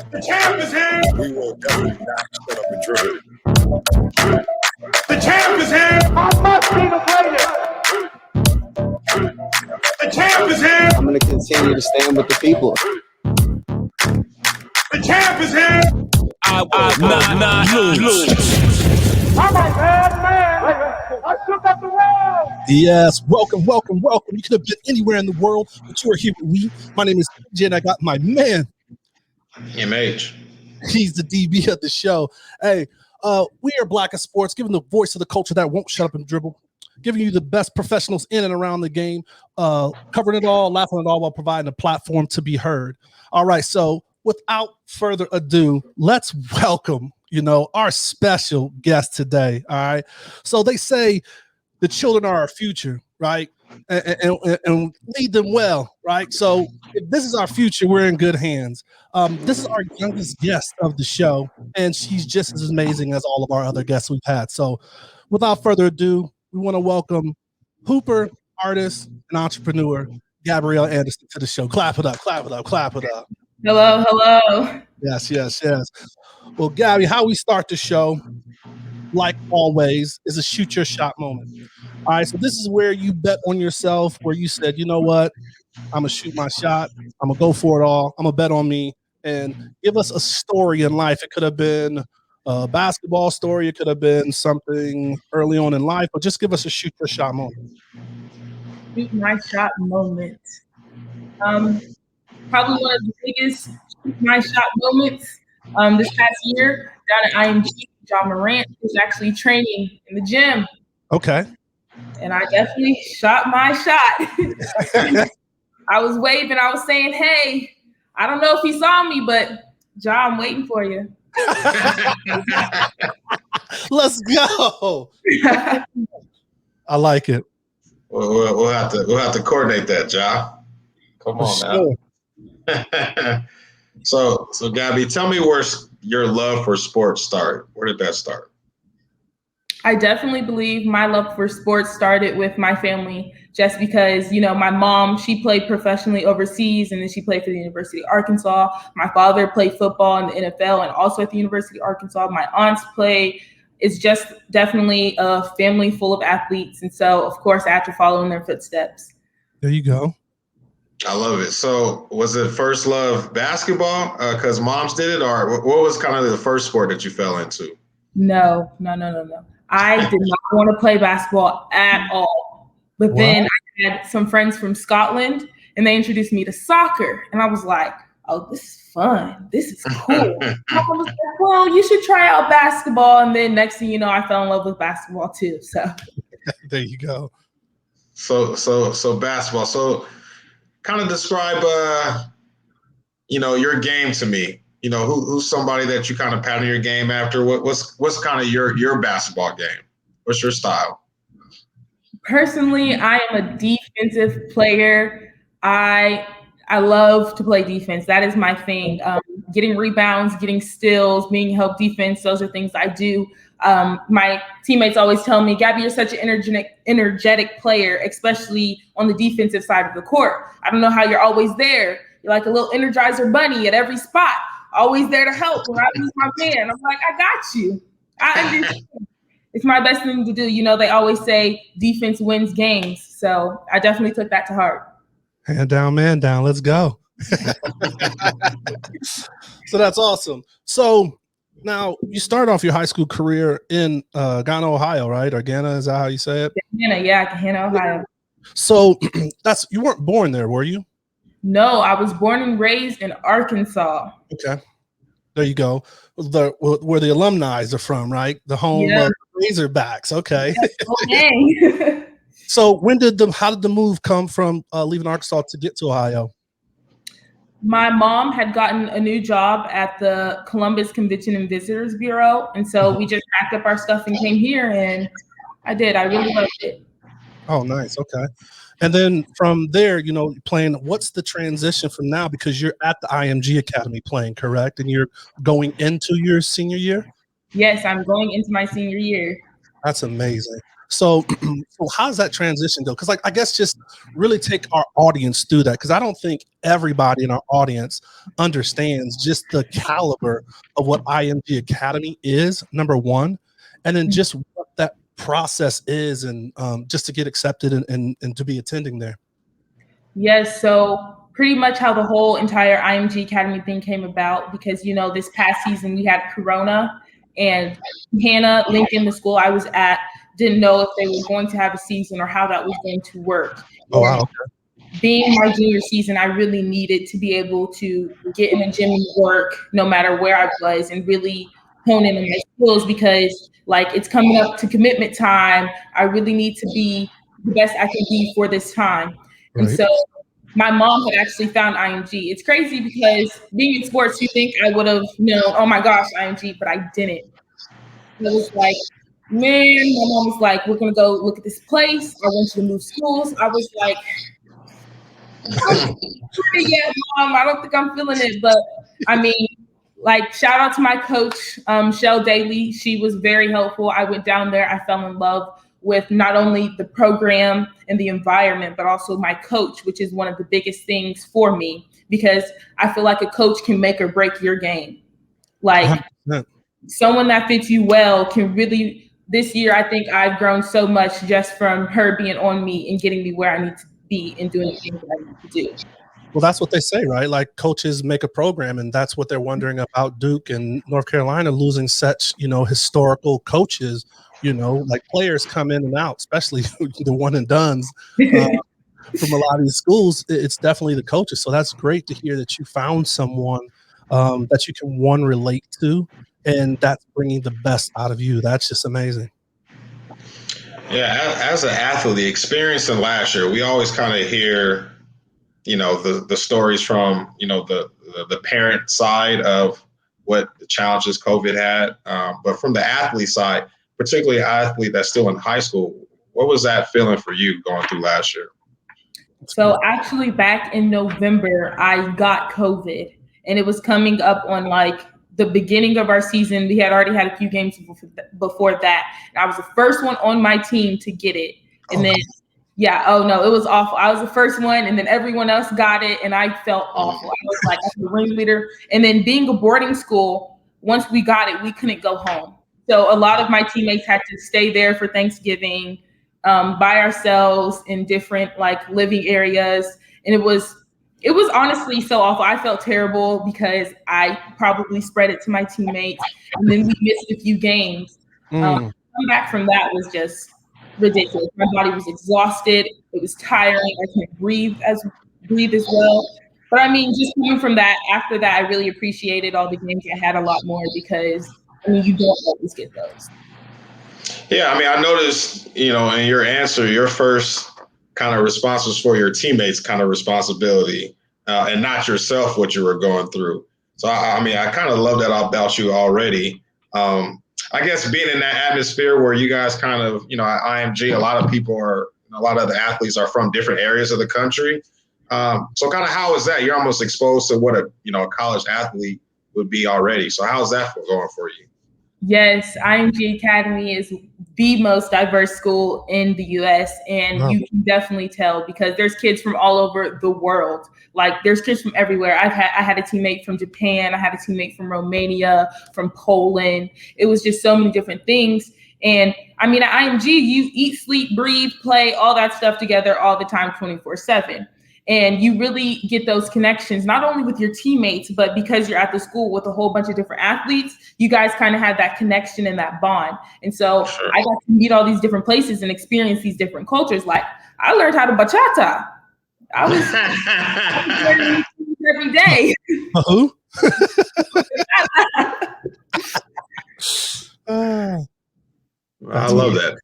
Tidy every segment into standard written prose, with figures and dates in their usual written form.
The champ is here. We will definitely not shut up and dribble. The champ is here. I must be the greatest. The champ is here. I'm going to continue to stand with the people. The champ is here. I will not lose. I'm a bad man. I took up the world. Yes, welcome. You could have been anywhere in the world, but you are here with me. My name is PJ, and I got my man. MH. He's the DB of the show. Hey, we are Black in Sports, giving the voice of the culture that won't shut up and dribble, giving you the best professionals in and around the game, covering it all, laughing at all while providing a platform to be heard. All right, so without further ado, let's welcome, our special guest today. All right. So they say the children are our future, right? And lead them well, right? So if this is our future, we're in good hands. This is our youngest guest of the show, and she's just as amazing as all of our other guests we've had. So without further ado, we want to welcome hooper, artist, and entrepreneur, Gabby Anderson to the show. Clap it up. Hello. Yes. Well, Gabby, how we start the show, like always, is a shoot your shot moment. All right, so this is where you bet on yourself, where you said, you know what, I'm going to shoot my shot. I'm going to go for it all. I'm going to bet on me, and give us a story in life. It could have been a basketball story. It could have been something early on in life, but just give us a shoot your shot moment. Shoot my shot moment. Probably one of the biggest shoot my shot moments this past year down at IMG. John Morant was actually training in the gym. Okay. And I definitely shot my shot. I was waving. I was saying, hey, I don't know if he saw me, but John, I'm waiting for you. Let's go. I like it. We'll have to coordinate that, John. Come on now. So Gabby, tell me where your love for sports started. Where did that start? I definitely believe my love for sports started with my family, just because, my mom, she played professionally overseas, and then she played for the University of Arkansas. My father played football in the NFL and also at the University of Arkansas. My aunts play. It's just definitely a family full of athletes. And so, of course, I had to follow in their footsteps. There you go. I love it. So was it first love basketball because moms did it, or what was kind of the first sport that you fell into? No. I did not want to play basketball at all. But then I had some friends from Scotland, and they introduced me to soccer. And I was like, oh, this is fun. This is cool. I was like, well, you should try out basketball. And then next thing you know, I fell in love with basketball too. So there you go. So basketball. So kind of describe, your game to me. Who's somebody that you kind of pattern your game after? What's kind of your basketball game? What's your style? Personally, I am a defensive player. I love to play defense. That is my thing. Getting rebounds, getting steals, being help defense. Those are things I do. My teammates always tell me, Gabby, you're such an energetic player, especially on the defensive side of the court. I don't know how you're always there. You're like a little Energizer bunny at every spot, always there to help when I lose my man. I'm like, I got you. I understand. It's my best thing to do. They always say defense wins games. So I definitely took that to heart. Hand down, man down. Let's go. So that's awesome. So now you start off your high school career in Ghana, Ohio, right? Or Ghana, is that how you say it? Ghana, Ohio. So you weren't born there, were you? No, I was born and raised in Arkansas. Okay. There you go. Where the alumni are from, right? The home of Razorbacks. Okay. Okay. So how did the move come from leaving Arkansas to get to Ohio? My mom had gotten a new job at the Columbus Convention and Visitors Bureau. And so we just packed up our stuff and came here, and I did. I really loved it. Oh, nice. Okay. And then from there, playing, what's the transition from now? Because you're at the IMG Academy playing, correct? And you're going into your senior year? Yes, I'm going into my senior year. That's amazing. So, so how's that transition go? Because, like, I guess just really take our audience through that, because I don't think everybody in our audience understands just the caliber of what IMG Academy is, number one, and then just what that process is, and just to get accepted and to be attending there. Yes, so pretty much how the whole entire IMG Academy thing came about, because, you know, this past season we had Corona, and Hannah, Lincoln, the school I was at, didn't know if they were going to have a season or how that was going to work. Oh, wow. Being my junior season, I really needed to be able to get in the gym and work no matter where I was, and really hone in on my skills, because, like, it's coming up to commitment time. I really need to be the best I can be for this time. And so my mom had actually found IMG. It's crazy because being in sports, you think I would have known, oh my gosh, IMG, but I didn't. It was like, man, my mom was like, we're gonna go look at this place. I want you to move schools. I was like, yeah, Mom, I don't think I'm feeling it. But I mean, like, shout out to my coach, Shell Daly. She was very helpful. I went down there. I fell in love with not only the program and the environment, but also my coach, which is one of the biggest things for me, because I feel like a coach can make or break your game. Like, 100%. Someone that fits you well can really. This year, I think I've grown so much just from her being on me and getting me where I need to be and doing the things that I need to do. Well, that's what they say, right? Like, coaches make a program, and that's what they're wondering about Duke and North Carolina losing such, you know, historical coaches. You know, like, players come in and out, especially the one and dones from a lot of these schools. It's definitely the coaches. So that's great to hear that you found someone that you can, one, relate to, and that's bringing the best out of you. That's just amazing. Yeah, as an athlete, the experience in last year, we always kind of hear, you know, the stories from, you know, the parent side of what the challenges COVID had. But from the athlete side, particularly an athlete that's still in high school, what was that feeling for you going through last year? So actually, back in November, I got COVID, and it was coming up on, like, the beginning of our season. We had already had a few games before that. And I was the first one on my team to get it. And then, yeah, oh no, it was awful. I was the first one, and then everyone else got it, and I felt awful. I was like, I'm the ringleader. And then being a boarding school, once we got it, we couldn't go home. So a lot of my teammates had to stay there for Thanksgiving by ourselves in different, like, living areas. And it was honestly so awful. I felt terrible because I probably spread it to my teammates, and then we missed a few games. Coming back from that was just ridiculous. My body was exhausted. It was tiring. I couldn't breathe as well. But I mean, just coming from that, after that, I really appreciated all the games I had a lot more, because, I mean, you don't always get those. Yeah, I mean, I noticed, you know, in your answer, your first kind of response was for your teammates' kind of responsibility, and not yourself, what you were going through. So, I mean, I kind of love that about you already. I guess being in that atmosphere where you guys kind of, you know, at IMG, a lot of the athletes are from different areas of the country. So kind of how is that? You're almost exposed to what a college athlete would be already. So how's that going for you? Yes, IMG Academy is the most diverse school in the U.S. And you can definitely tell, because there's kids from all over the world. Like, there's kids from everywhere. I had a teammate from Japan. I had a teammate from Romania, from Poland. It was just so many different things. And I mean, at IMG, you eat, sleep, breathe, play, all that stuff together all the time, 24/7. And you really get those connections, not only with your teammates, but because you're at the school with a whole bunch of different athletes, you guys kind of have that connection and that bond. And so I got to meet all these different places and experience these different cultures. Like, I learned how to bachata. I was learning every day. Who? I love that.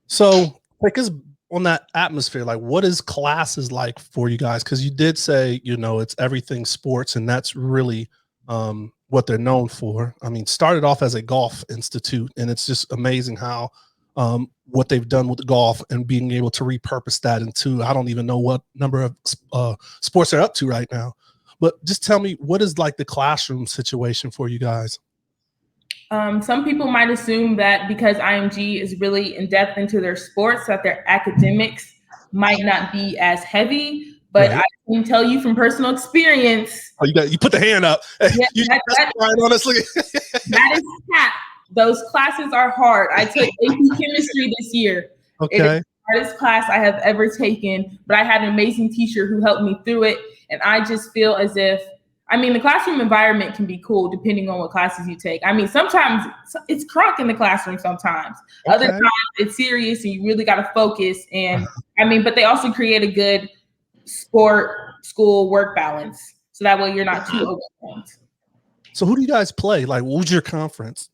So, because on that atmosphere, like, what is classes like for you guys? Because you did say, you know, it's everything sports, and that's really what they're known for. I mean, started off as a golf institute, and it's just amazing how what they've done with the golf and being able to repurpose that into, I don't even know what number of sports they're up to right now. But just tell me, what is like the classroom situation for you guys? Some people might assume that because IMG is really in depth into their sports, that their academics might not be as heavy. But Right. I can tell you from personal experience. Oh, you put the hand up. Yeah, You honestly. that is cap. Those classes are hard. I took AP chemistry this year. It is Okay. the hardest class I have ever taken, but I had an amazing teacher who helped me through it. And I just feel as if, the classroom environment can be cool depending on what classes you take. Sometimes it's crunk in the classroom sometimes. Okay. Other times it's serious and you really got to focus. And but they also create a good sport school work balance. So that way you're not too overwhelmed. So who do you guys play? Like, who's your conference?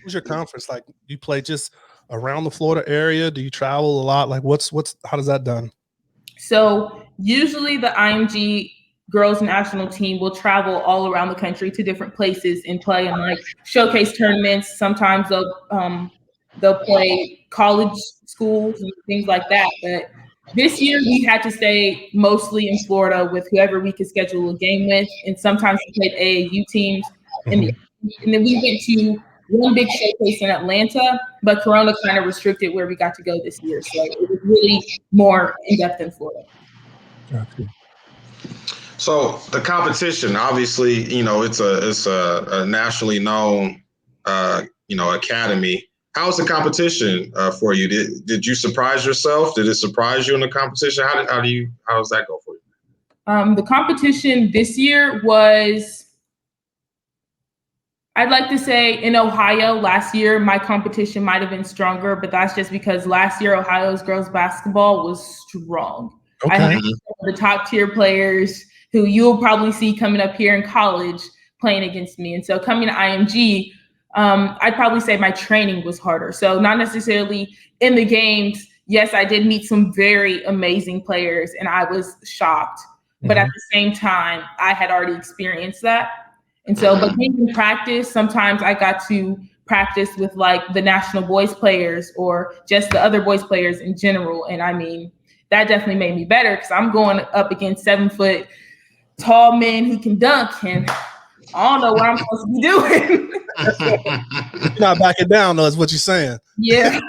Who's your conference? Like, do you play just around the Florida area? Do you travel a lot? Like, how does that done? So usually the IMG girls national team will travel all around the country to different places and play in like showcase tournaments. Sometimes they'll play college schools and things like that. But this year we had to stay mostly in Florida with whoever we could schedule a game with, and sometimes we played AAU teams. And then we went to one big showcase in Atlanta, but Corona kind of restricted where we got to go this year. So it was really more in depth in Florida. Gotcha. So the competition, obviously, it's a nationally known, academy. How's the competition for you? Did you surprise yourself? Did it surprise you in the competition? How does that go for you? The competition this year was, I'd like to say in Ohio. Last year, my competition might have been stronger, but that's just because last year Ohio's girls basketball was strong. Okay. I had the top tier players who you'll probably see coming up here in college playing against me. And so coming to IMG, I'd probably say my training was harder. So not necessarily in the games. Yes, I did meet some very amazing players and I was shocked. But at the same time, I had already experienced that. And so, but being in practice, sometimes I got to practice with like the national boys players or just the other boys players in general. And that definitely made me better because I'm going up against 7 foot tall men who can dunk, and I don't know what I'm supposed to be doing. You're not backing down, though, is what you're saying. Yeah.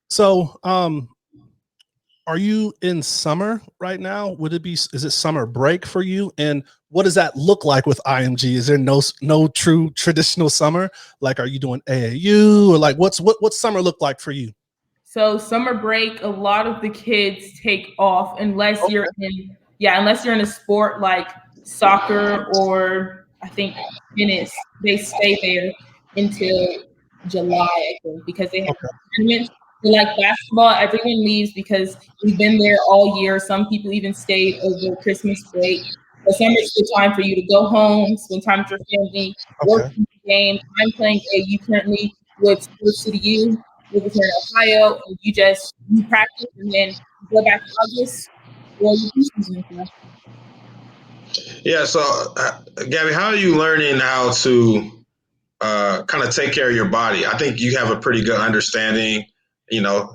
So, are you in summer right now? Is it summer break for you? And what does that look like with IMG? Is there no true traditional summer? Like, are you doing AAU or like what's summer look like for you? So summer break, a lot of the kids take off unless you're in a sport like soccer or I think tennis. They stay there until July, I think, because they have tournaments. Like basketball, everyone leaves because we've been there all year. Some people even stayed over Christmas break. But summer's the time for you to go home, spend time with your family, work the game. I'm playing AU currently with Sports City U. We're here in Ohio, and you practice and then go back to August or your preseason. Yeah. So, Gabby, how are you learning how to kind of take care of your body? I think you have a pretty good understanding,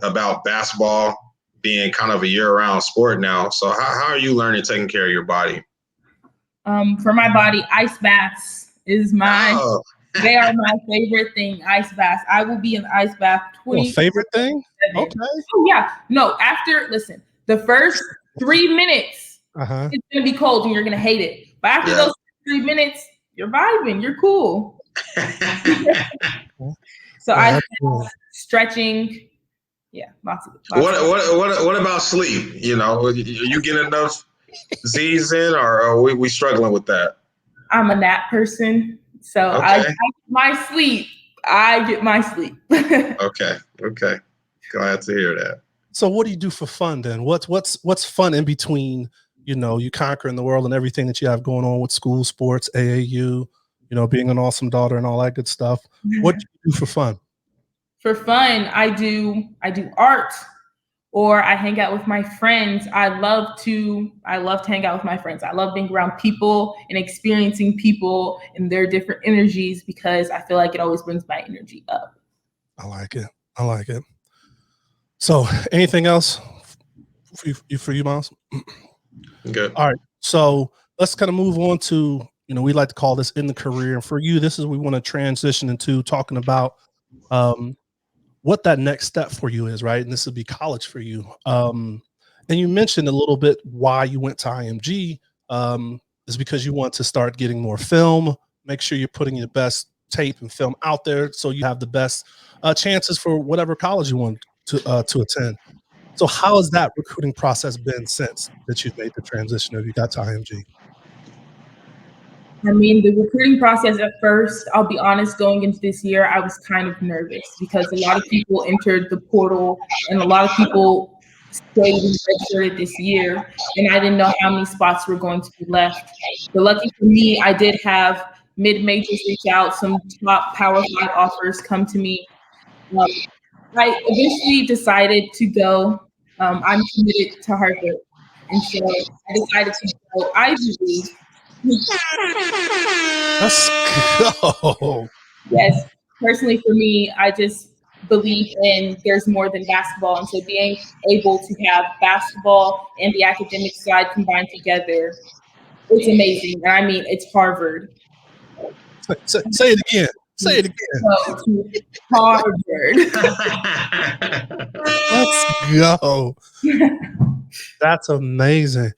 about basketball being kind of a year-round sport now. So, how are you learning taking care of your body? For my body, ice baths is they are my favorite thing. Ice baths. I will be in the ice bath 20. Favorite thing? Okay. Oh yeah. No, the first 3 minutes, it's gonna be cold and you're gonna hate it. But after those 3 minutes, you're vibing, you're cool. So I stretching. Yeah, lots of What about sleep? You get enough Z's in, or are we struggling with that? I'm a nap person, so I get my sleep. Okay. Glad to hear that. So what do you do for fun then? What's fun in between, you conquering the world and everything that you have going on with school, sports, AAU, being an awesome daughter and all that good stuff? What do you do for fun? For fun, I do art, or I hang out with my friends. I love to hang out with my friends. I love being around people and experiencing people and their different energies because I feel like it always brings my energy up. I like it. So anything else for you, Miles? Good. All right. So let's kind of move on to we like to call this in the career. And for you, this is we want to transition into talking about what that next step for you is, right? And this would be college for you. And you mentioned a little bit why you went to IMG is because you want to start getting more film, make sure you're putting your best tape and film out there so you have the best chances for whatever college you want to attend. So how has that recruiting process been since that you've made the transition or you got to IMG? I mean, the recruiting process at first, I'll be honest, going into this year, I was kind of nervous because a lot of people entered the portal and a lot of people stayed and redshirted this year, and I didn't know how many spots were going to be left. But lucky for me, I did have mid-majors reach out, some top Power 5 offers come to me. I eventually decided to go. I'm committed to Harvard, and so I decided to go Ivy League. Let's go. Yes, personally for me, I just believe in there's more than basketball, and so being able to have basketball and the academic side combined together, it's amazing. And I mean, it's Harvard. Say it again. Say it again. So, to Harvard. Let's go. That's amazing.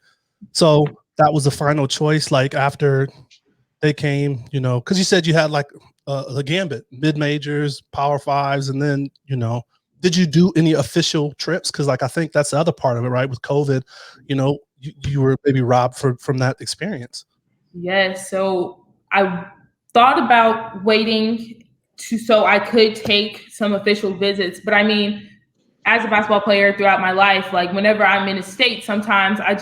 So that was the final choice, like after they came, because you said you had like the gambit, mid-majors, Power 5s, and then, did you do any official trips? Because like I think that's the other part of it, right? With COVID, you were maybe robbed from that experience. Yes. So I thought about waiting so I could take some official visits. But I mean, as a basketball player throughout my life, like whenever I'm in a state, sometimes I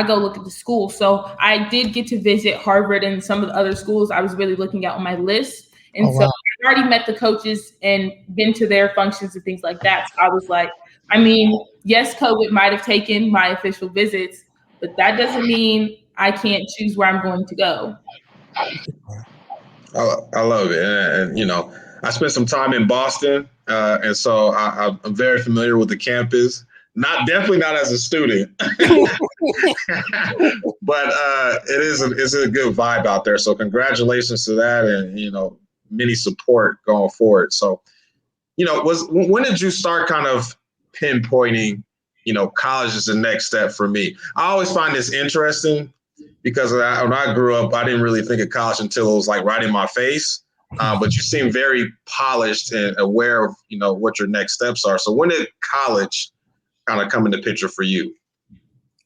go look at the school. So I did get to visit Harvard and some of the other schools I was really looking at on my list. And so I already met the coaches and been to their functions and things like that. So I was like, I mean, yes, COVID might have taken my official visits, but that doesn't mean I can't choose where I'm going to go. I love it. And I spent some time in Boston. And so I'm very familiar with the campus. Definitely not as a student, but it's a good vibe out there. So congratulations to that, and many support going forward. So, when did you start kind of pinpointing, college is the next step for me? I always find this interesting because when I grew up, I didn't really think of college until it was like right in my face. But you seem very polished and aware of, what your next steps are. So when did college kind of come in the picture for you?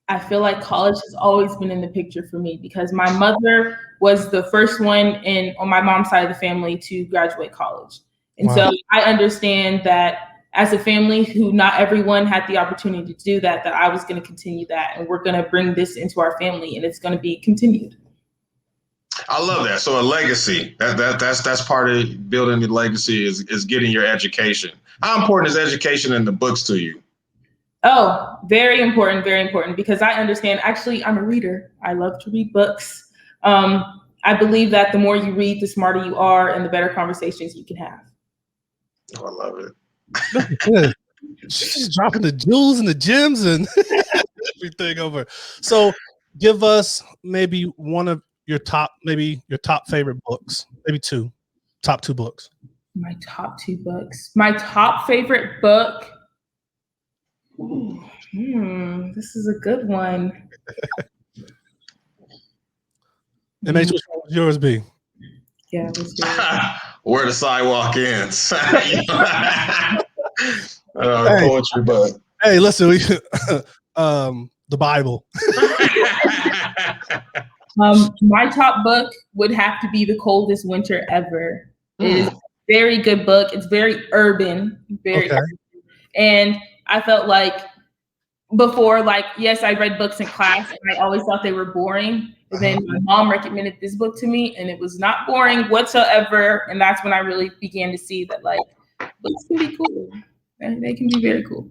I feel like college has always been in the picture for me because my mother was the first one on my mom's side of the family to graduate college. And so I understand that as a family who not everyone had the opportunity to do that I was going to continue that. And we're going to bring this into our family and it's going to be continued. I love that. So a legacy, that's part of building the legacy is getting your education. How important is education in the books to you? Oh, very important, because I understand, actually, I'm a reader. I love to read books. I believe that the more you read, the smarter you are and the better conversations you can have. Oh, I love it. She's dropping the jewels and the gems and everything over. So give us maybe one of your top favorite books, maybe top two books. My top two books. My top favorite book. This is a good one. And which one would yours be? Yeah, let's do it. Where the Sidewalk Ends. Poetry book. Hey, listen, the Bible. My top book would have to be The Coldest Winter Ever. It is a very good book. It's very urban, urban. And I felt like before, yes, I read books in class and I always thought they were boring. But then my mom recommended this book to me and it was not boring whatsoever. And that's when I really began to see that books can be cool. They can be very cool.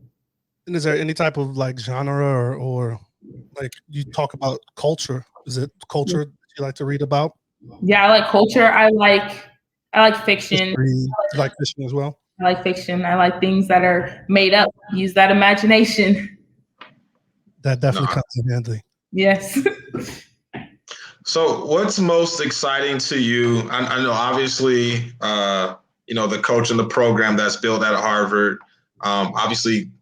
And is there any type of genre or you talk about culture? Is it culture that you like to read about? Yeah, I like culture. I like fiction. You like fiction as well? I like fiction. I like things that are made up. Use that imagination. That definitely comes in handy. Yes. So what's most exciting to you? I know obviously, the coach and the program that's built out of Harvard. Obviously,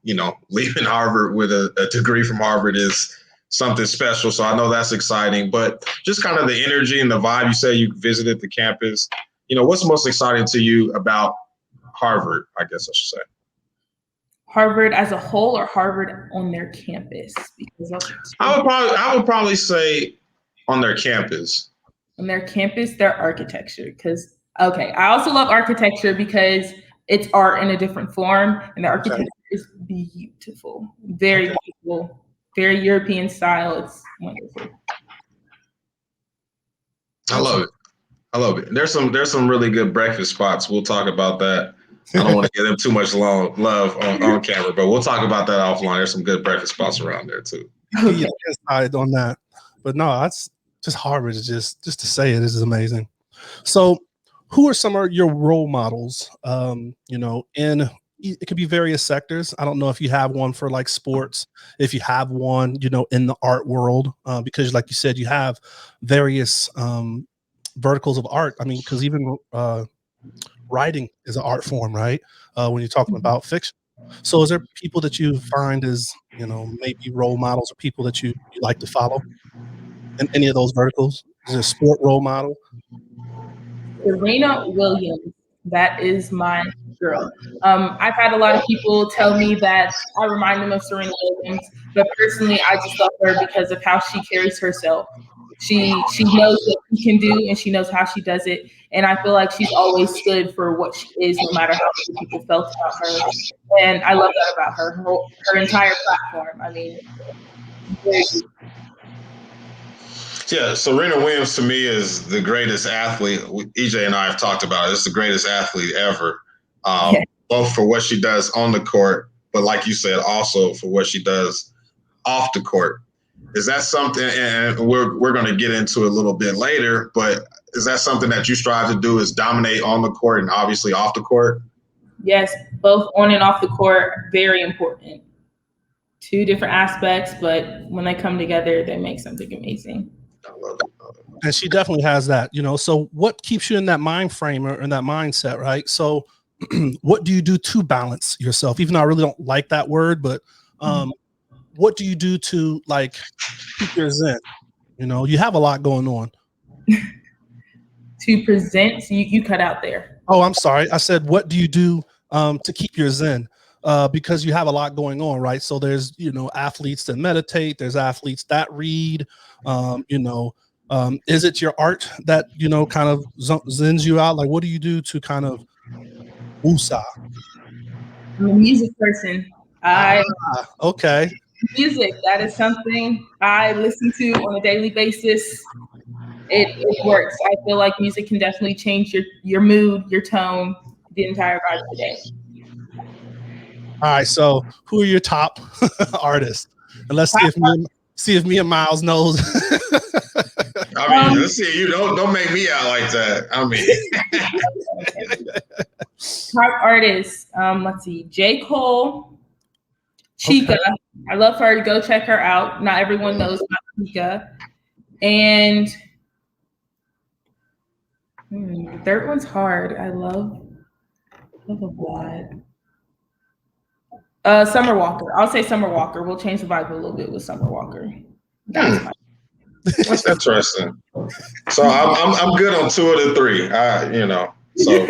leaving Harvard with a degree from Harvard is something special. So I know that's exciting, but just kind of the energy and the vibe. You say you visited the campus. What's most exciting to you about Harvard, I guess I should say? Harvard as a whole, or Harvard on their campus? Because I would probably say on their campus. On their campus, their architecture. I also love architecture because it's art in a different form, and the architecture is beautiful, very beautiful, very European style. It's wonderful. I love it. There's some really good breakfast spots. We'll talk about that. I don't want to give them too much love on camera, but we'll talk about that offline. There's some good breakfast spots around there too. Yeah, on that, but no, that's just Harvard. Is just to say it is amazing. So, who are some of your role models? In it could be various sectors. I don't know if you have one for like sports, if you have one, in the art world, because like you said, you have various verticals of art. I mean, because even writing is an art form, right? When you're talking about fiction. So is there people that you find as, maybe role models or people that you like to follow in any of those verticals? Is there a sport role model? Serena Williams, that is my girl. I've had a lot of people tell me that I remind them of Serena Williams, but personally, I just love her because of how she carries herself. She knows what she can do, and she knows how she does it. And I feel like she's always stood for what she is, no matter how many people felt about her. And I love that about her. Her entire platform. I mean, yeah, Serena Williams to me is the greatest athlete. EJ and I have talked about it. It's the greatest athlete ever, both for what she does on the court, but like you said, also for what she does off the court. Is that something, and we're going to get into it a little bit later, but is that something that you strive to do, is dominate on the court and obviously off the court? Yes, both on and off the court, very important. Two different aspects, but when they come together, they make something amazing. I love it. And she definitely has that, so what keeps you in that mind frame or in that mindset, right? So what do you do to balance yourself? Even though I really don't like that word, but what do you do to like keep your zen? You have a lot going on. To present, you cut out there. Oh, I'm sorry. I said, what do you do to keep your zen? Because you have a lot going on, right? So there's, athletes that meditate. There's athletes that read. Is it your art that, kind of zens you out? Like, what do you do to kind of woosah? I'm a music person. Okay. Music, that is something I listen to on a daily basis. It works. I feel like music can definitely change your mood, your tone, the entire vibe of the day. All right, so who are your top artists? And let's see if me and Miles knows. I mean, let's see. You don't make me out like that. I mean, top artists. Let's see. J. Cole, Chica. Okay. I love her. Go check her out. Not everyone knows about Chica. And the third one's hard. I love a lot. Summer Walker. I'll say Summer Walker. We'll change the vibe a little bit with Summer Walker. That's interesting. So I'm good on two of the three. So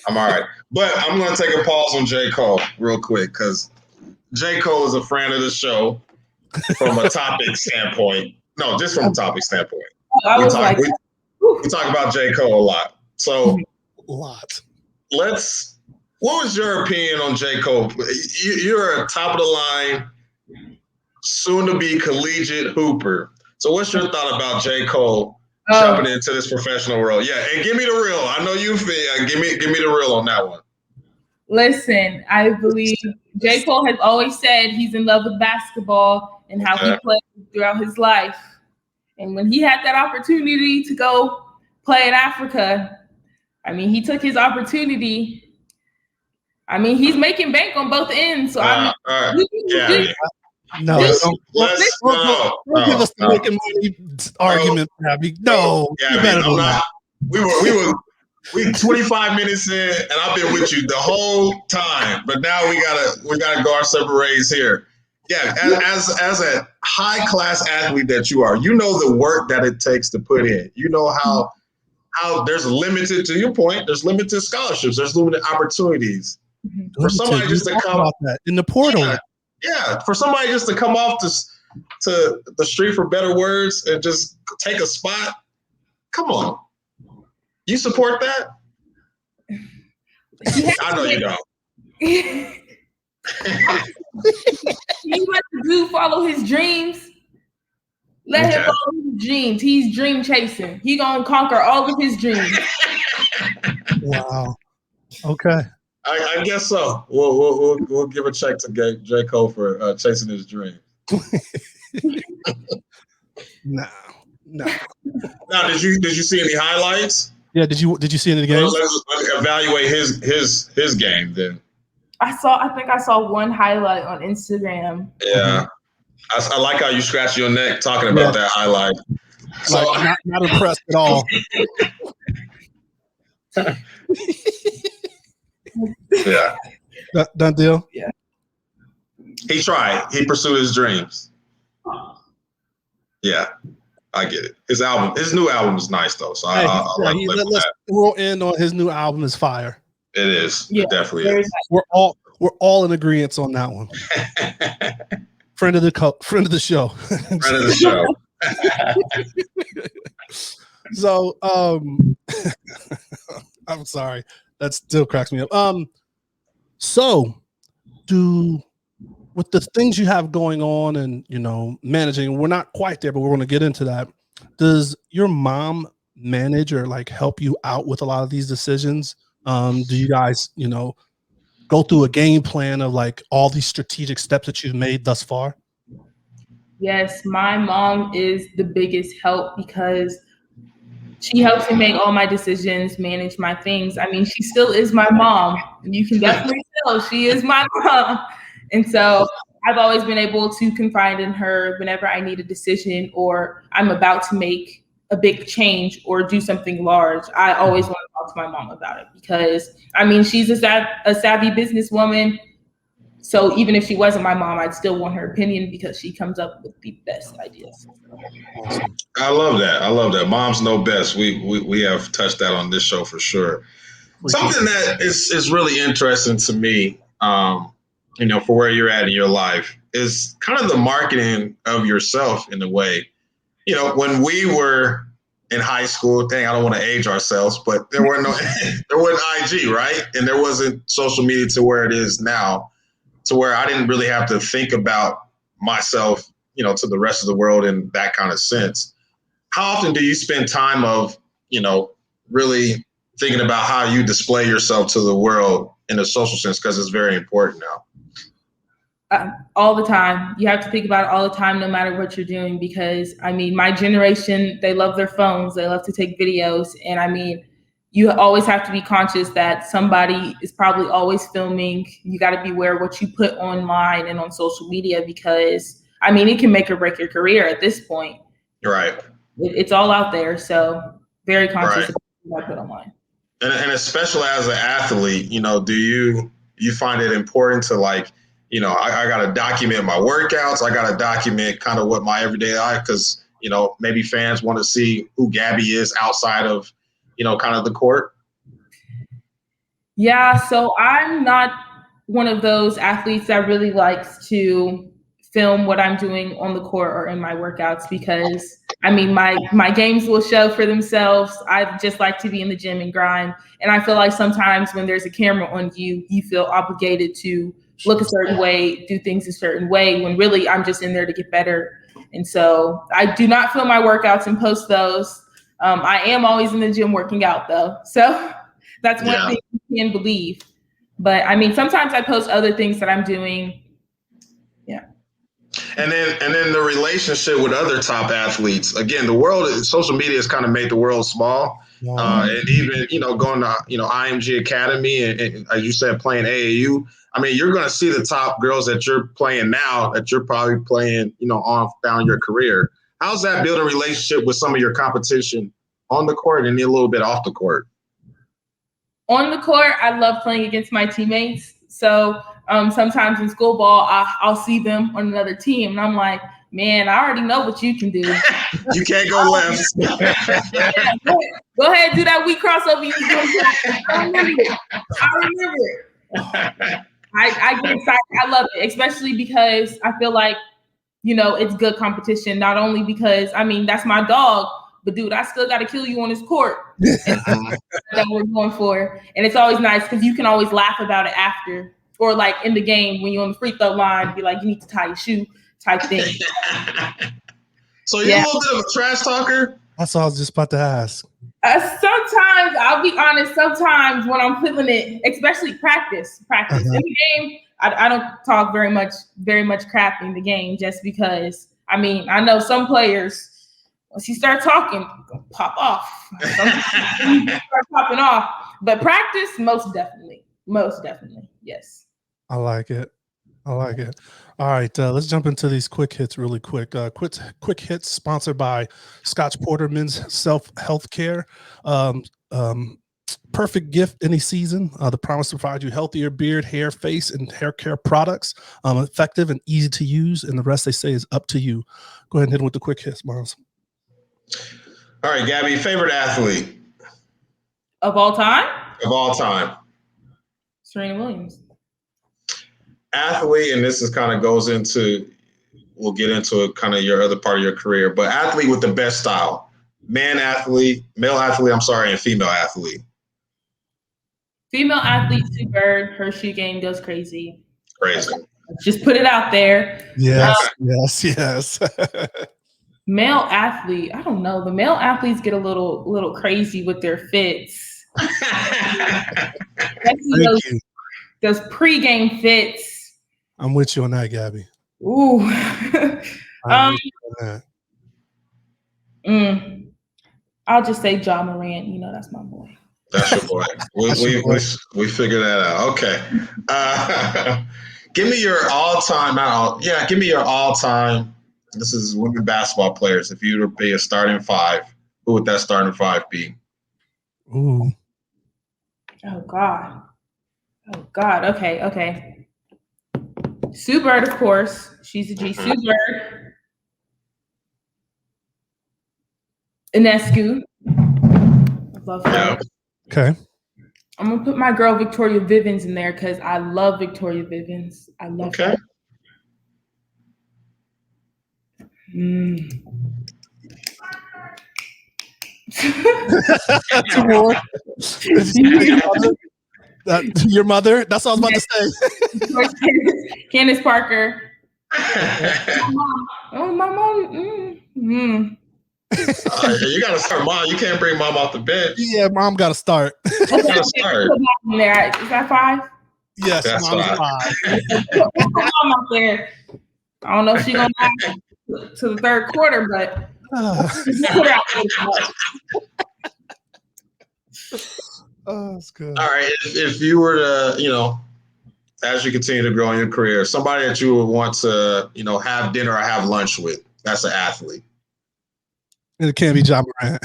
I'm all right. But I'm gonna take a pause on J. Cole real quick because J. Cole is a friend of the show from a topic standpoint. No, just from a topic standpoint. We talk about J. Cole a lot. So what was your opinion on J. Cole? You're a top of the line, soon to be collegiate hooper. So what's your thought about J. Cole jumping into this professional world? Yeah, and give me the real. I know you feel. Give me the real on that one. Listen, I believe J. Cole has always said he's in love with basketball and how he played throughout his life. And when he had that opportunity to go play in Africa, I mean, he took his opportunity. I mean, he's making bank on both ends. So No, don't give us the making money argument, Gabby. No, Gabby, better than that. We 25 minutes in, and I've been with you the whole time. But now we gotta go our separate ways here. Yeah, as a high class athlete that you are, you know the work that it takes to put in. You know how there's limited, to your point, there's limited scholarships, there's limited opportunities. For somebody just to come about that in the portal. Yeah, for somebody just to come off to the street, for better words, and just take a spot. Come on. You support that? I know you don't. You let the dude follow his dreams. Let him follow his dreams. He's dream chasing. He gonna conquer all of his dreams. Wow. Okay. I guess so. We'll give a check to J. Cole for chasing his dream. No. Now, did you see any highlights? Yeah. Did you see any games? Let's evaluate his game then. I think I saw one highlight on Instagram. Yeah. I like how you scratch your neck talking about that highlight. So not impressed at all. Yeah. Done deal? Yeah. He tried. He pursued his dreams. Yeah. I get it. His new album is nice though. So we'll end on his new album is fire. It is. Yeah, it definitely is. We're all in agreement on that one. Friend of the show. Friend of the show. So I'm sorry. That still cracks me up. So with the things you have going on and, managing, we're not quite there, but we're going to get into that. Does your mom manage or help you out with a lot of these decisions? Do you guys, go through a game plan of all these strategic steps that you've made thus far? Yes, my mom is the biggest help because she helps me make all my decisions, manage my things. I mean, she still is my mom. You can definitely tell she is my mom. And so I've always been able to confide in her whenever I need a decision or I'm about to make a big change or do something large. I always want to talk to my mom about it because, she's a savvy businesswoman. So even if she wasn't my mom, I'd still want her opinion because she comes up with the best ideas. I love that. Moms know best. We have touched that on this show for sure. Something that is really interesting to me, for where you're at in your life is kind of the marketing of yourself in a way. When we were in high school, I don't want to age ourselves, but there wasn't IG, right? And there wasn't social media to where it is now, to where I didn't really have to think about myself, to the rest of the world in that kind of sense. How often do you spend time of, really thinking about how you display yourself to the world in a social sense? Because it's very important now. All the time. You have to think about it all the time, no matter what you're doing, because my generation, they love their phones. They love to take videos. And you always have to be conscious that somebody is probably always filming. You got to be aware of what you put online and on social media, because it can make or break your career at this point. Right. It's all out there. So very conscious of what I put online. And especially as an athlete, do you find it important to I got to document my workouts. I got to document kind of what my everyday life, because, maybe fans want to see who Gabby is outside of, kind of the court. Yeah. So I'm not one of those athletes that really likes to film what I'm doing on the court or in my workouts, because my games will show for themselves. I just like to be in the gym and grind. And I feel like sometimes when there's a camera on you, you feel obligated to look a certain way, do things a certain way, when really I'm just in there to get better. And so I do not film my workouts and post those. I am always in the gym working out though. So that's one thing you can believe. But sometimes I post other things that I'm doing. Yeah. then the relationship with other top athletes. Again, the world, social media has kind of made the world small. And even, going to, IMG Academy and as you said, playing AAU. I mean, you're going to see the top girls that you're playing now that you're probably playing, on down your career. How's that building a relationship with some of your competition on the court and a little bit off the court? On the court, I love playing against my teammates. So sometimes in school ball, I'll see them on another team, and I'm like, man, I already know what you can do. You can't go left. Go ahead, do that weak crossover. I remember it. I get excited. I love it, especially because I feel like, it's good competition. Not only because, that's my dog, but dude, I still got to kill you on this court. That we're going for. And it's always nice because you can always laugh about it after, or like in the game when you're on the free throw line, be like, you need to tie your shoe type thing. So you're a little bit of a trash talker? That's what I was just about to ask. Sometimes, I'll be honest, sometimes when I'm feeling it, especially practice. In the game, I don't talk very much crap in the game just because, I know some players, once you start talking, pop off. Start popping off. But practice, most definitely, yes. I like it. All right, let's jump into these quick hits really quick. Quick hits sponsored by Scotch Porter Men's Self Health Care. Perfect gift any season. The promise to provide you healthier beard, hair, face, and hair care products. Effective and easy to use, and the rest they say is up to you. Go ahead and hit with the quick hits, Miles. All right, Gabby, favorite athlete? Of all time? Of all time. Serena Williams. Athlete, and this is kind of goes into, we'll get into kind of your other part of your career, but athlete with the best style. Male athlete, and female athlete. Female athlete, Sue Bird, her shoe game goes crazy. Crazy. Just put it out there. Yes. Male athlete, I don't know. The male athletes get a little crazy with their fits. Those pregame fits. I'm with you on that, Gabby. Ooh. I'll just say Ja Morant. That's my boy. That's your boy. We figured that out. Okay. Give me your all-time. Give me your all-time. This is women basketball players. If you were to be a starting five, who would that starting five be? Ooh. Oh God. Okay. Sue Bird, of course. She's a G. Sue Bird. Ionescu. I love her. Yeah. Okay. I'm gonna put my girl Victoria Vivens in there because I love Victoria Vivens. I love her. Two more. Your mother? That's what I was about to say. Candace Parker. My mom. You got to start mom. You can't bring mom off the bench. Yeah, mom got to start. Put mom there. Is that 5? Yes, that's mom's 5. Put mom out there. I don't know if she's going to to the third quarter, but put her out there. Oh, that's good. All right. If you were to, as you continue to grow in your career, somebody that you would want to, have dinner or have lunch with, that's an athlete. And it can't be Ja Morant.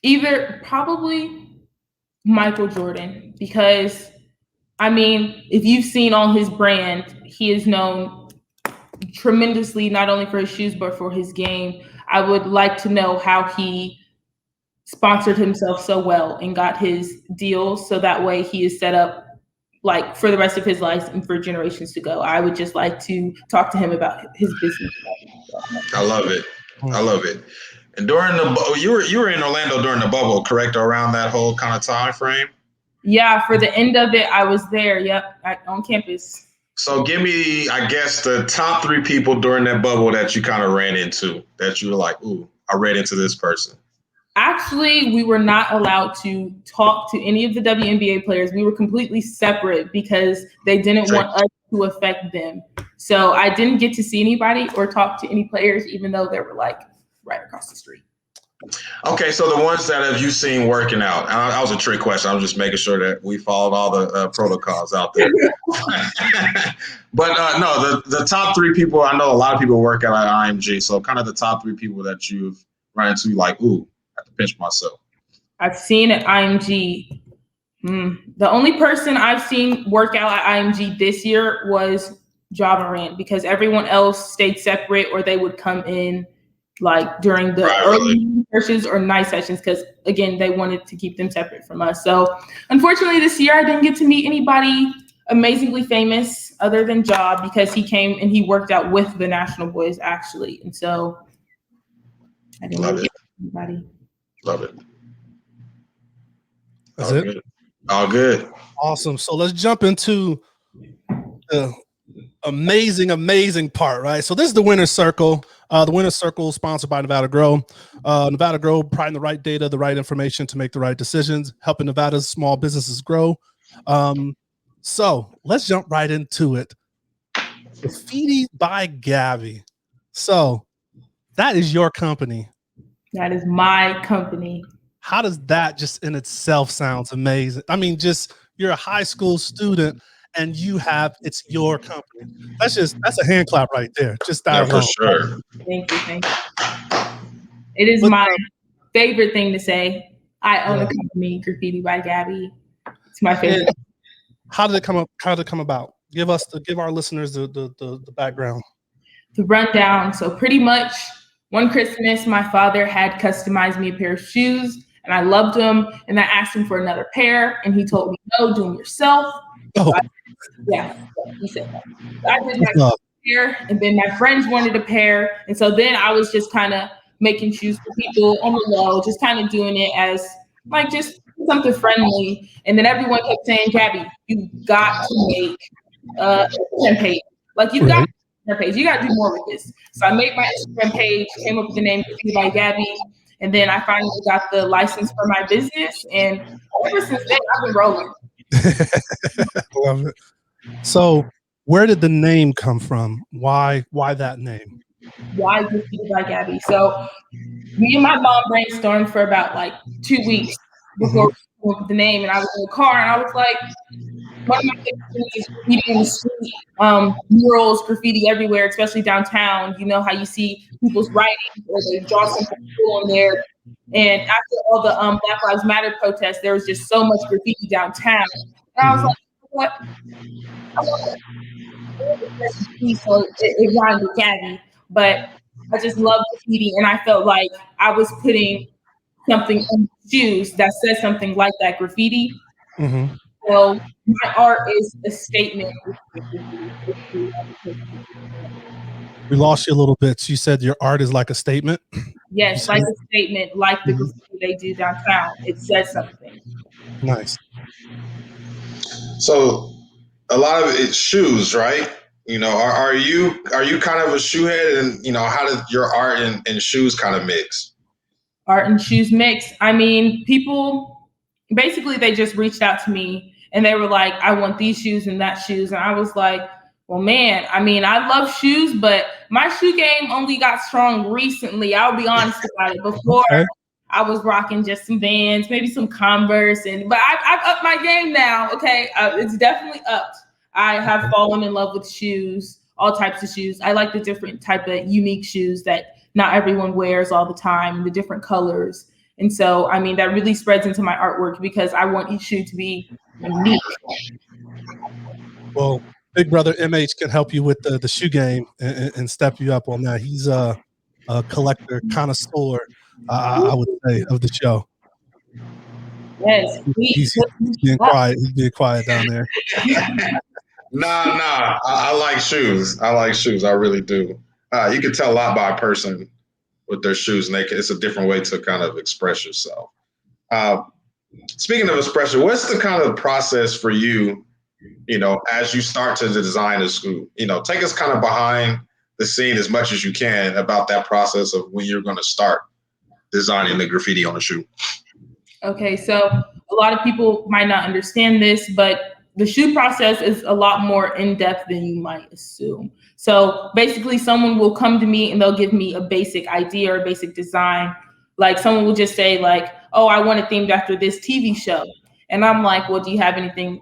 Either probably Michael Jordan, because if you've seen all his brand, he is known tremendously, not only for his shoes, but for his game. I would like to know how he sponsored himself so well and got his deals so that way he is set up like for the rest of his life and for generations to go. I would just like to talk to him about his business. I love it. And during you were in Orlando during the bubble, correct? Around that whole kind of time frame? Yeah, for the end of it, I was there. Yep, on campus. So give me, I guess, the top 3 people during that bubble that you kind of ran into that you were like, ooh, I ran into this person. Actually, we were not allowed to talk to any of the WNBA players. We were completely separate because they didn't want us to affect them. So I didn't get to see anybody or talk to any players, even though they were like right across the street. Okay, so the ones that have you seen working out? That was a trick question. I was just making sure that we followed all the protocols out there. But no, the top 3 people, I know a lot of people work out at IMG. So kind of the top 3 people that you've run into, like, ooh, I have to pinch myself. I've seen at IMG. The only person I've seen work out at IMG this year was Ja Morant, because everyone else stayed separate, or they would come in like during the early sessions or night sessions, because again, they wanted to keep them separate from us. So unfortunately this year I didn't get to meet anybody amazingly famous other than Ja, because he came and he worked out with the national boys actually. And so I didn't really get anybody. Love it. That's it. Good. All good. Awesome. So let's jump into the amazing part, right? So this is the winner's circle. The winner's circle is sponsored by Nevada Grow. Nevada Grow, providing the right data, the right information to make the right decisions, helping Nevada's small businesses grow. So let's jump right into it. Graffiti by Gabby. So that is your company. That is my company. How does that just in itself sounds amazing? I mean, just you're a high school student and it's your company. That's a hand clap right there. Just that for sure. Thank you. It is my favorite thing to say. I own a company, Graffiti by Gabby. It's my favorite. How did it come up? How did it come about? Give our listeners the background. The rundown. So pretty much one Christmas, my father had customized me a pair of shoes, and I loved them. And I asked him for another pair, and he told me, "No, do them yourself." Oh. So he said that. So I did my pair, and then my friends wanted a pair, and so then I was just kind of making shoes for people on the low, just kind of doing it as like just something friendly. And then everyone kept saying, "Gabby, you got to make a Instagram page. Like you got to page. You got to do more with this." So I made my Instagram page, came up with the name Graffiti by Gabby, and then I finally got the license for my business. And ever since then, I've been rolling. Love it. So where did the name come from? Why that name? Why Graffiti by Gabby? So me and my mom brainstormed for about like 2 weeks before we came up with the name, and I was in the car and I was like, one of my favorite things is graffiti in the street, murals, graffiti everywhere, especially downtown. You know how you see people's writing or they draw something cool on there. And after all the Black Lives Matter protests, there was just so much graffiti downtown. And I was like, what? So it rhymed with Gabby, but I just love graffiti, and I felt like I was putting something in shoes that says something like that graffiti. Mm-hmm. So my art is a statement. We lost you a little bit. So you said your art is like a statement? Yes, like a statement, like the graffiti they do downtown. It says something. Nice. So a lot of it's shoes, right? You know, are you kind of a shoe head, and you know, how does your art and shoes kind of mix? Art and shoes mix. I mean, people basically they just reached out to me and they were like, I want these shoes and that shoes. And I was like, well, man, I mean, I love shoes, but my shoe game only got strong recently. I'll be honest about it. Before I was rocking just some Vans, maybe some Converse, but I've upped my game now. Okay, it's definitely upped. I have fallen in love with shoes, all types of shoes. I like the different type of unique shoes that not everyone wears all the time, the different colors. And so, I mean, that really spreads into my artwork because I want each shoe to be unique. Well, Big Brother MH can help you with the shoe game and step you up on that. He's a collector, connoisseur, I would say, of the show. Yes, he's being quiet. He's being quiet down there. Nah. I like shoes. I really do. You can tell a lot by a person with their shoes, and it's a different way to kind of express yourself. Speaking of expression, what's the kind of process for you, you know, as you start to design a shoe? You know, take us kind of behind the scene as much as you can about that process of when you're going to start designing the graffiti on the shoe? Okay, so a lot of people might not understand this, but the shoe process is a lot more in-depth than you might assume. So basically, someone will come to me and they'll give me a basic idea or a basic design. Like someone will just say like, oh, I want it themed after this TV show. And I'm like, well, do you have anything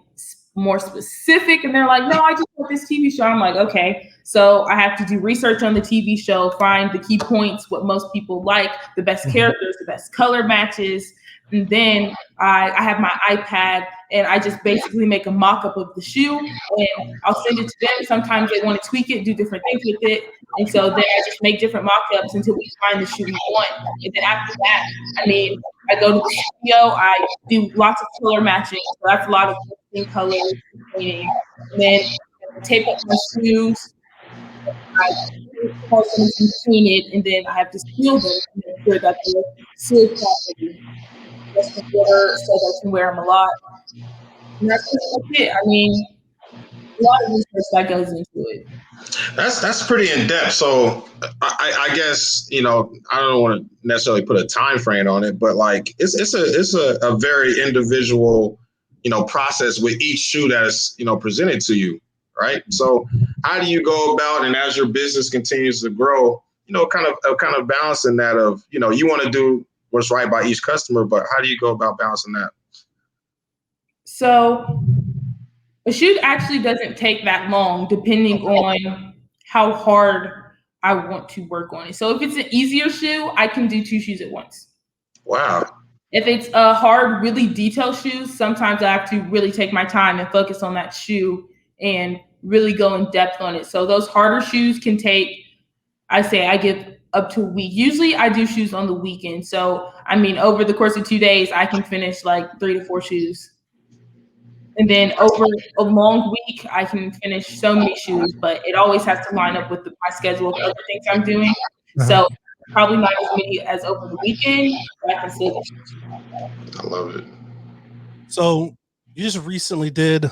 more specific? And they're like, no, I just want this TV show. I'm like, okay. So I have to do research on the TV show, find the key points, what most people like, the best characters, the best color matches. And then I have my iPad and I just basically make a mock-up of the shoe and I'll send it to them. Sometimes they want to tweak it, do different things with it. And so then I just make different mock-ups until we find the shoe we want. And then after that, I mean, I go to the studio, I do lots of color matching. So that's a lot of colors, painting. And then I tape up my shoes. I cause them to clean it, and then I have to seal them to make sure that they're sealed properly. Just so I can wear them a lot. And that's it. I mean, a lot of research that goes into it. That's pretty in depth. So I guess, you know, I don't want to necessarily put a time frame on it, but like it's a very individual, you know, process with each shoe that's, you know, presented to you, right? So how do you go about, and as your business continues to grow, you know, kind of balancing that of, you know, you want to do what's right by each customer, but how do you go about balancing that? So a shoe actually doesn't take that long, depending on how hard I want to work on it. So if it's an easier shoe, I can do 2 shoes at once. Wow. If it's a hard, really detailed shoe, sometimes I have to really take my time and focus on that shoe and really go in depth on it. So those harder shoes can take, I give up to a week. Usually I do shoes on the weekend. So, I mean, over the course of 2 days, I can finish like 3 to 4 shoes. And then over a long week, I can finish so many shoes, but it always has to line up with my schedule of other things I'm doing. So probably not as many as over the weekend, but I can still do. I love it. So you just recently did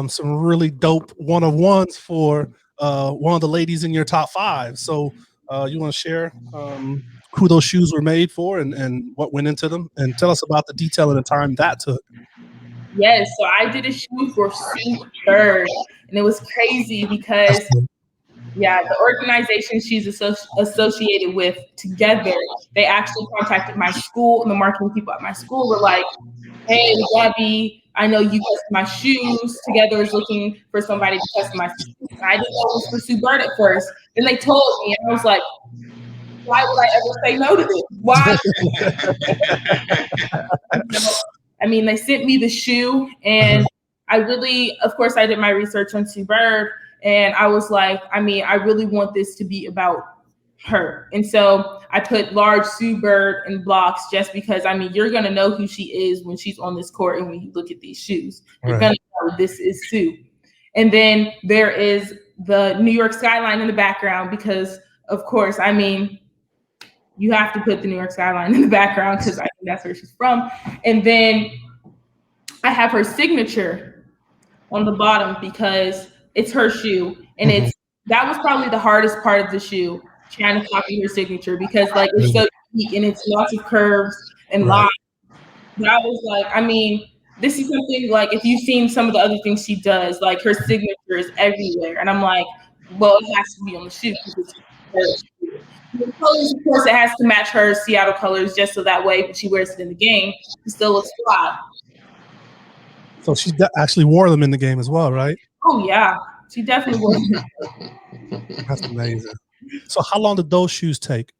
some really dope one-on-ones for one of the ladies in your top 5. So you want to share who those shoes were made for and what went into them, and tell us about the detail and the time that took. Yes, so I did a shoe for Sue Bird, and it was crazy because, the organization she's associated with together, they actually contacted my school, and the marketing people at my school were like, hey, Gabby, I know you customize shoes. Together is looking for somebody to customize shoes. I didn't know it was for Sue Bird at first. Then they told me, and I was like, why would I ever say no to this? Why? I mean, they sent me the shoe, and I really, of course, I did my research on Sue Bird, and I was like, I mean, I really want this to be about her. And so I put large Sue Bird in blocks just because, I mean, you're going to know who she is when she's on this court and when you look at these shoes. You're going to know this is Sue. And then there is the New York skyline in the background because, of course, I mean, you have to put the New York skyline in the background because I think that's where she's from. And then I have her signature on the bottom because it's her shoe. And that was probably the hardest part of the shoe, trying to copy her signature because like it's so unique and it's lots of curves and lines. But I was like, I mean, this is something like if you've seen some of the other things she does, like her signature is everywhere. And I'm like, well, it has to be on the shoe because it's her shoe. The colors, of course, it has to match her Seattle colors just so that way when she wears it in the game, it still looks fly. So she actually wore them in the game as well, right? Oh, yeah. She definitely wore them. That's amazing. So how long did those shoes take?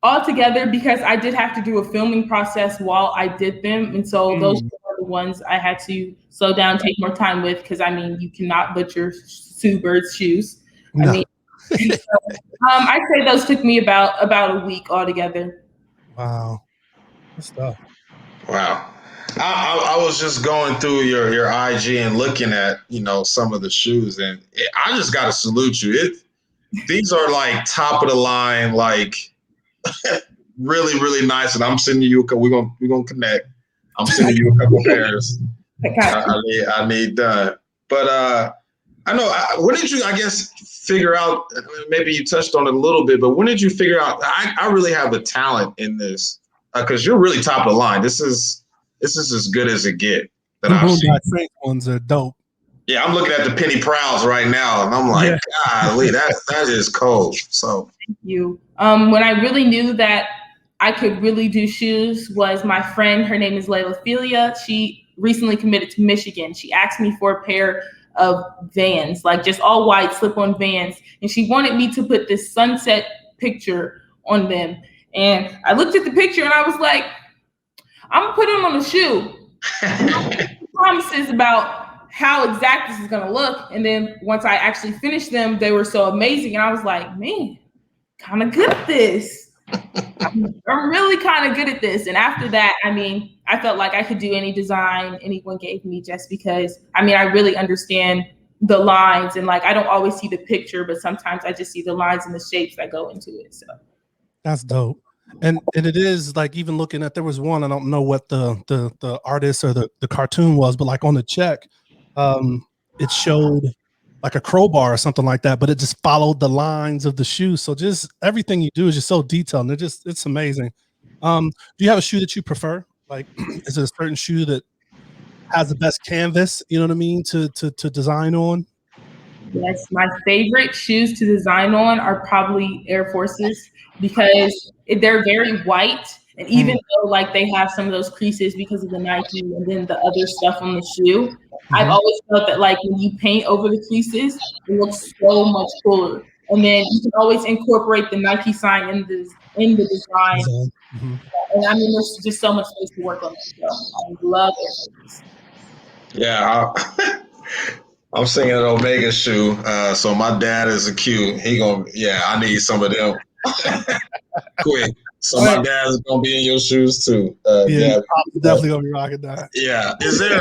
Altogether, because I did have to do a filming process while I did them. And so those were the ones I had to slow down, take more time with, because, I mean, you cannot butcher Sue Bird's shoes. No. I mean, I'd say those took me about a week altogether. Wow. Good stuff. Wow. I was just going through your IG and looking at, you know, some of the shoes, and I just got to salute you. These are like top of the line, like really, really nice. And I'm sending you, we're gonna connect. I'm sending you a couple pairs. I need done. But I know. When did you, I guess, figure out? Maybe you touched on it a little bit, but when did you figure out? I really have a talent in this because you're really top of the line. This is as good as it get that I've seen. Frank ones are dope. Yeah, I'm looking at the Penny Prowls right now, and I'm like, golly, that is cold. So thank you. When I really knew that I could really do shoes was my friend. Her name is Layla Philia. She recently committed to Michigan. She asked me for a pair of Vans, like just all white slip-on Vans, and she wanted me to put this sunset picture on them. And I looked at the picture and I was like, I'm gonna put them on a shoe. Promises about how exact this is gonna look. And then once I actually finished them, they were so amazing. And I was like, man, kind of good at this. I'm really kind of good at this. And after that, I mean, I felt like I could do any design anyone gave me just because, I mean, I really understand the lines and like, I don't always see the picture, but sometimes I just see the lines and the shapes that go into it. So that's dope. And it is like, even looking at, there was one, I don't know what the artist or the cartoon was, but like on the check, it showed like a crowbar or something like that, but it just followed the lines of the shoe. So just everything you do is just so detailed, and it's amazing. Do you have a shoe that you prefer? Like, is it a certain shoe that has the best canvas, you know what I mean, to design on? Yes, my favorite shoes to design on are probably Air Forces because they're very white. And even though like they have some of those creases because of the Nike and then the other stuff on the shoe, I've always felt that like when you paint over the creases, it looks so much cooler. And then you can always incorporate the Nike sign in the design. And I mean, there's just so much space to work on. So I love it. yeah, I'm singing an Omega shoe. So my dad is a Q. I need some of them. Quick. So my dad's gonna be in your shoes too. Yeah, definitely gonna be rocking that. Yeah. Is there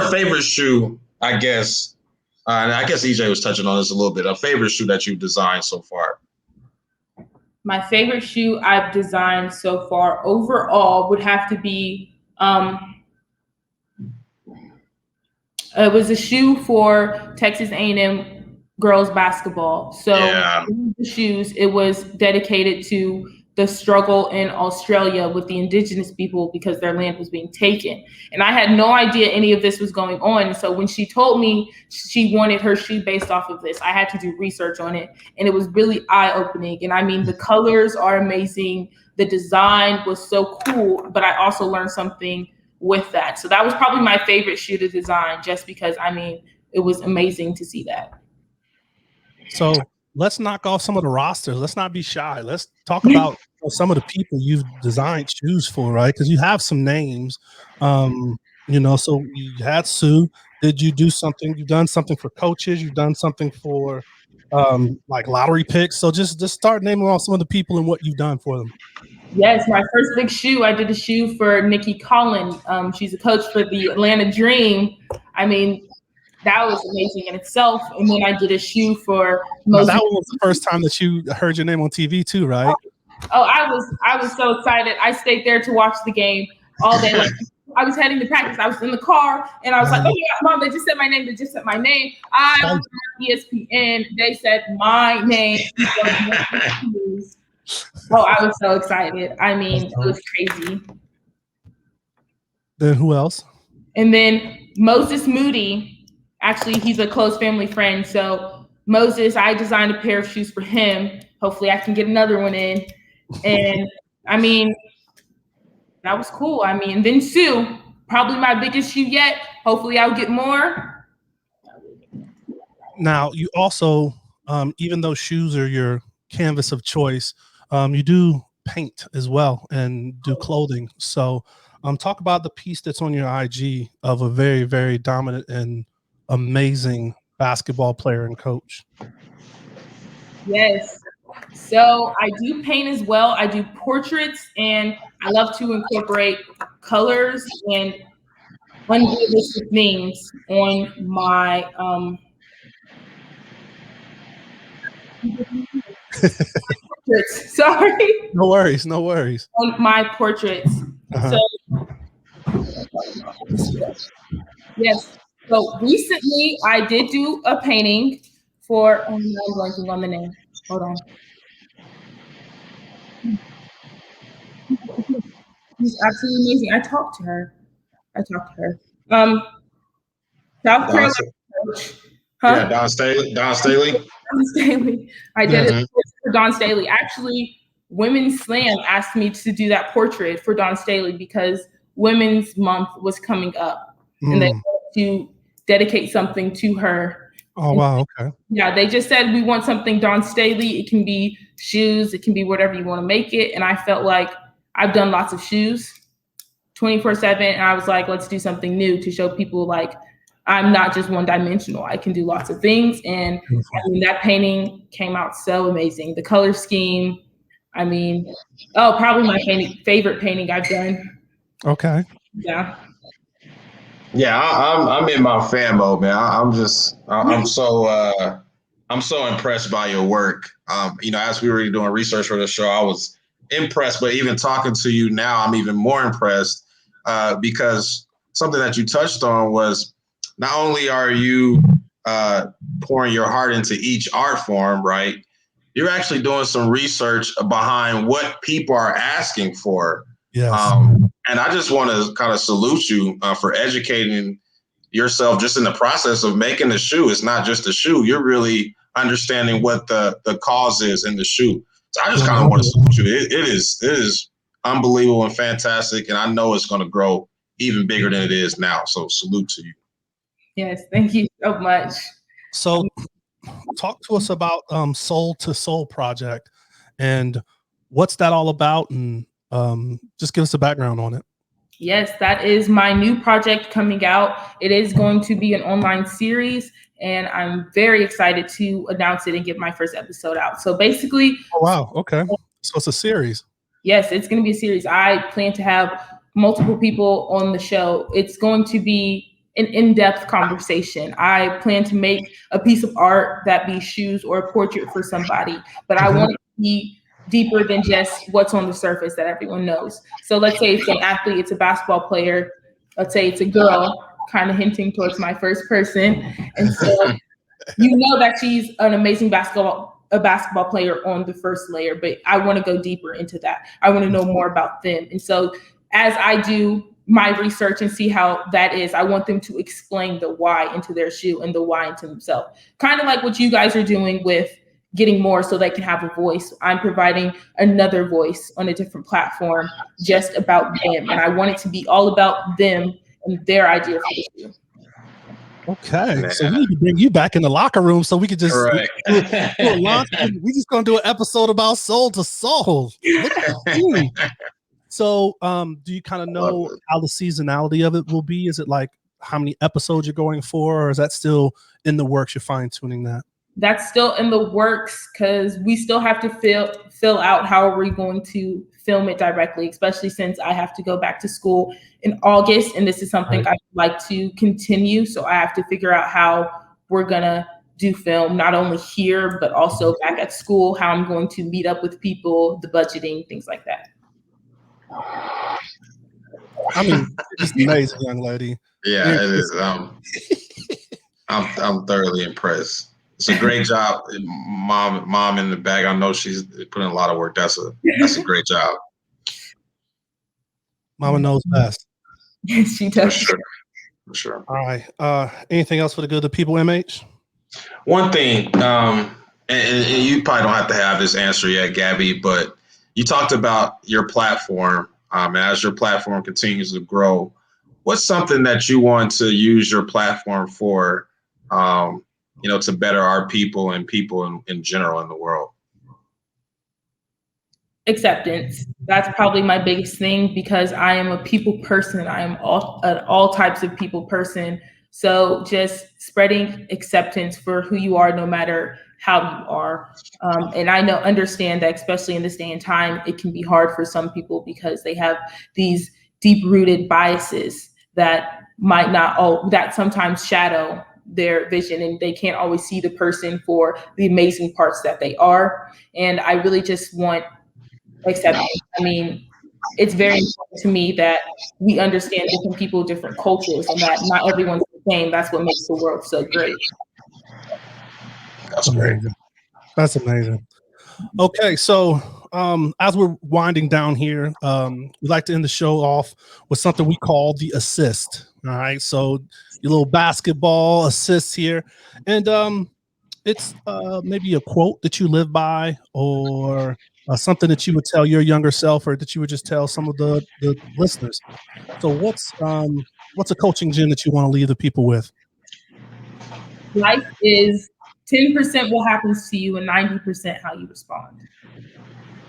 a favorite shoe? I guess. And I guess EJ was touching on this a little bit. A favorite shoe that you've designed so far? My favorite shoe I've designed so far overall would have to be. It was a shoe for Texas A&M girls basketball. So the shoes, it was dedicated to the struggle in Australia with the indigenous people because their land was being taken. And I had no idea any of this was going on. So when she told me she wanted her shoe based off of this, I had to do research on it. And it was really eye-opening. And I mean, the colors are amazing. The design was so cool, but I also learned something with that. So that was probably my favorite shoe to design just because, I mean, it was amazing to see that. So let's knock off some of the rosters. Let's not be shy. Let's talk about some of the people you've designed shoes for, right? Because you have some names, so you had Sue. Did you do something? You've done something for coaches. You've done something for like lottery picks. So just start naming off some of the people and what you've done for them. Yes, my first big shoe, I did a shoe for Nikki Collin. She's a coach for the Atlanta Dream. I mean, that was amazing in itself. And then I did a shoe for Moses. That was the first time that you heard your name on TV too, right? Oh, I was so excited. I stayed there to watch the game all day. Like, I was heading to practice. I was in the car and I was like, oh yeah, Mom, they just said my name. I was on ESPN. They said my name. Oh, I was so excited. I mean, it was crazy. Then who else? And then Moses Moody. Actually, he's a close family friend. So Moses, I designed a pair of shoes for him. Hopefully I can get another one in. And I mean, that was cool. I mean, then Sue, probably my biggest shoe yet. Hopefully I'll get more. Now, you also, even though shoes are your canvas of choice, you do paint as well and do clothing. So talk about the piece that's on your IG of a very, very dominant and amazing basketball player and coach. Yes. So I do paint as well. I do portraits and I love to incorporate colors and unrealistic things on my portraits. Sorry. No worries. On my portraits. So yes. So recently, I did do a painting for. Oh, no, I'm blanking on the name. Hold on. She's absolutely amazing. I talked to her. South Don, Carolina coach. yeah, Don Staley. Don Stanley. I did it for Don Staley. Actually, Women's Slam asked me to do that portrait for Don Staley because Women's Month was coming up, and they wanted to dedicate something to her. Oh, wow. Okay. Yeah, they just said we want something Don Staley. It can be shoes. It can be whatever you want to make it. And I felt like I've done lots of shoes 24/7. And I was like, let's do something new to show people like I'm not just one dimensional. I can do lots of things. And I mean, that painting came out so amazing. The color scheme, I mean, probably my favorite painting I've done. Okay. Yeah. Yeah, I'm in my fan mode, man. I'm so impressed by your work. As we were doing research for the show, I was impressed, but even talking to you now, I'm even more impressed because something that you touched on was not only are you pouring your heart into each art form, right? You're actually doing some research behind what people are asking for. Yes. And I just want to kind of salute you for educating yourself just in the process of making the shoe. It's not just a shoe. You're really understanding what the cause is in the shoe. So I just kind of want to salute you. It is unbelievable and fantastic. And I know it's going to grow even bigger than it is now. So salute to you. Yes, thank you so much. So talk to us about Soul to Soul project and what's that all about, and just give us a background on it. Yes, that is my new project coming out. It is going to be an online series, and I'm very excited to announce it and get my first episode out. So basically— Oh, wow. Okay. So it's a series. Yes, it's going to be a series. I plan to have multiple people on the show. It's going to be an in-depth conversation. I plan to make a piece of art that be shoes or a portrait for somebody, but I want it to be deeper than just what's on the surface that everyone knows. So let's say it's an athlete, it's a basketball player. Let's say it's a girl, kind of hinting towards my first person. And so you know that she's an amazing basketball player on the first layer, but I want to go deeper into that. I want to know more about them. And so as I do my research and see how that is, I want them to explain the why into their shoe and the why into themselves. Kind of like what you guys are doing with getting more so they can have a voice. I'm providing another voice on a different platform just about them. And I want it to be all about them and their idea for the shoe. Okay, so we need to bring you back in the locker room so we could just do a launch. We just gonna do an episode about Soul to Soul. Look at you. So, do you kind of know how the seasonality of it will be? Is it like how many episodes you're going for, or is that still in the works? You're fine tuning that. That's still in the works because we still have to fill out how are we going to film it directly, especially since I have to go back to school in August, and this is something I'd like to continue. So I have to figure out how we're gonna do film, not only here, but also back at school, how I'm going to meet up with people, the budgeting, things like that. I mean, just amazing, young lady. Yeah, it is. I'm thoroughly impressed. It's a great job, mom in the bag. I know she's putting a lot of work. That's a great job. Mama knows best. Yes, she does. For sure. All right. Anything else for the good of the people, MH? One thing, and you probably don't have to have this answer yet, Gabby, but you talked about your platform. As your platform continues to grow, what's something that you want to use your platform for, to better our people and people in general in the world? Acceptance. That's probably my biggest thing because I am a people person. I am all types of people person. So just spreading acceptance for who you are, no matter how you are. And I understand that, especially in this day and time, it can be hard for some people because they have these deep-rooted biases that that sometimes shadow their vision, and they can't always see the person for the amazing parts that they are. And I really just want acceptance. I mean, it's very important to me that we understand different people, different cultures, and that not everyone's the same. That's what makes the world so great. That's great. That's amazing. Okay, so as we're winding down here, we like to end the show off with something we call the assist. All right, so your little basketball assists here, and it's maybe a quote that you live by, or something that you would tell your younger self, or that you would just tell some of the listeners. So what's a coaching gem that you want to leave the people with? Life is 10% what happens to you and 90% how you respond.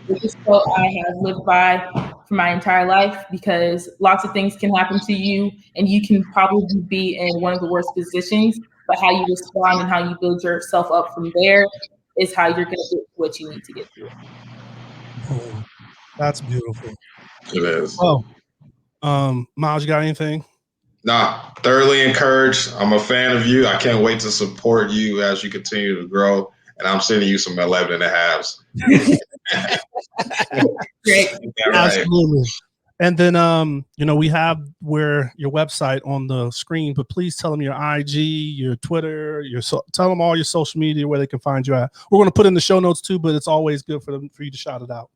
This is what I have lived by for my entire life, because lots of things can happen to you and you can probably be in one of the worst positions, but how you respond and how you build yourself up from there is how you're going to get what you need to get through. Oh, that's beautiful. It is. Oh, Miles, you got anything? Nah, thoroughly encouraged. I'm a fan of you. I can't wait to support you as you continue to grow. And I'm sending you some 11 and a halves. Great. Absolutely. And then, we have your website on the screen, but please tell them your IG, your Twitter, tell them all your social media where they can find you at. We're going to put in the show notes too, but it's always good for you to shout it out.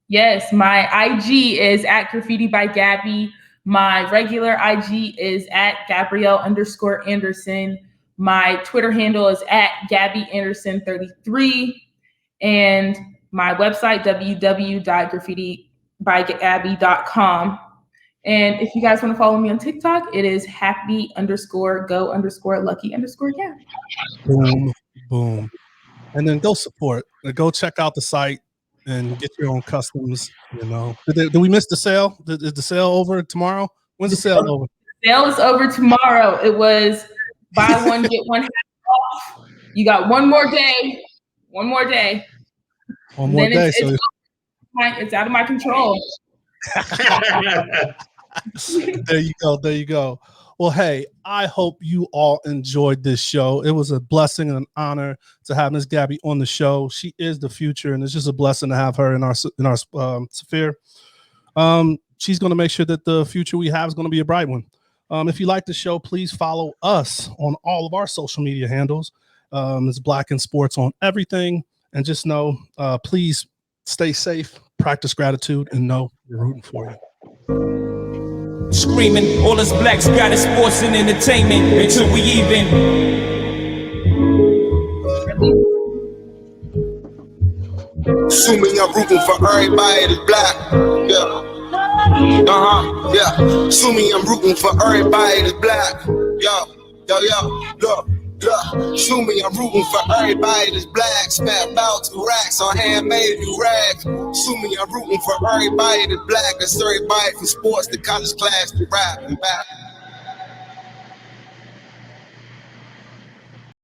Yes, my IG is at Graffiti by Gabby. My regular IG is at Gabrielle_Anderson. My Twitter handle is at Gabby Anderson 33. And my website, www.graffitibygabby.com. And if you guys want to follow me on TikTok, it is happy_go_lucky_Gabby. Boom, boom. And then go support. Go check out the site and get your own customs. Did we miss the sale? Is the sale over tomorrow? When's the sale over? The sale is over tomorrow. It was buy one, get one half off. You got one more day. One more day. It's out of my control. There you go. Well, hey, I hope you all enjoyed this show. It was a blessing and an honor to have Miss Gabby on the show. She is the future, and it's just a blessing to have her in our sphere. She's going to make sure that the future we have is going to be a bright one. If you like the show, please follow us on all of our social media handles. It's Black in Sports on everything. And just know, please stay safe, practice gratitude, and know we're rooting for you. Screaming, all us blacks got is sports and entertainment until we even. Assuming I'm rooting for everybody that's black. Yeah. Yeah. Assuming I'm rooting for everybody that's black. Yo. Look. Assuming I'm rooting for everybody that's black. Spent about 2 racks on handmade new rags. Assuming I'm rooting for everybody that's black. That's everybody from sports to college class to rap and back.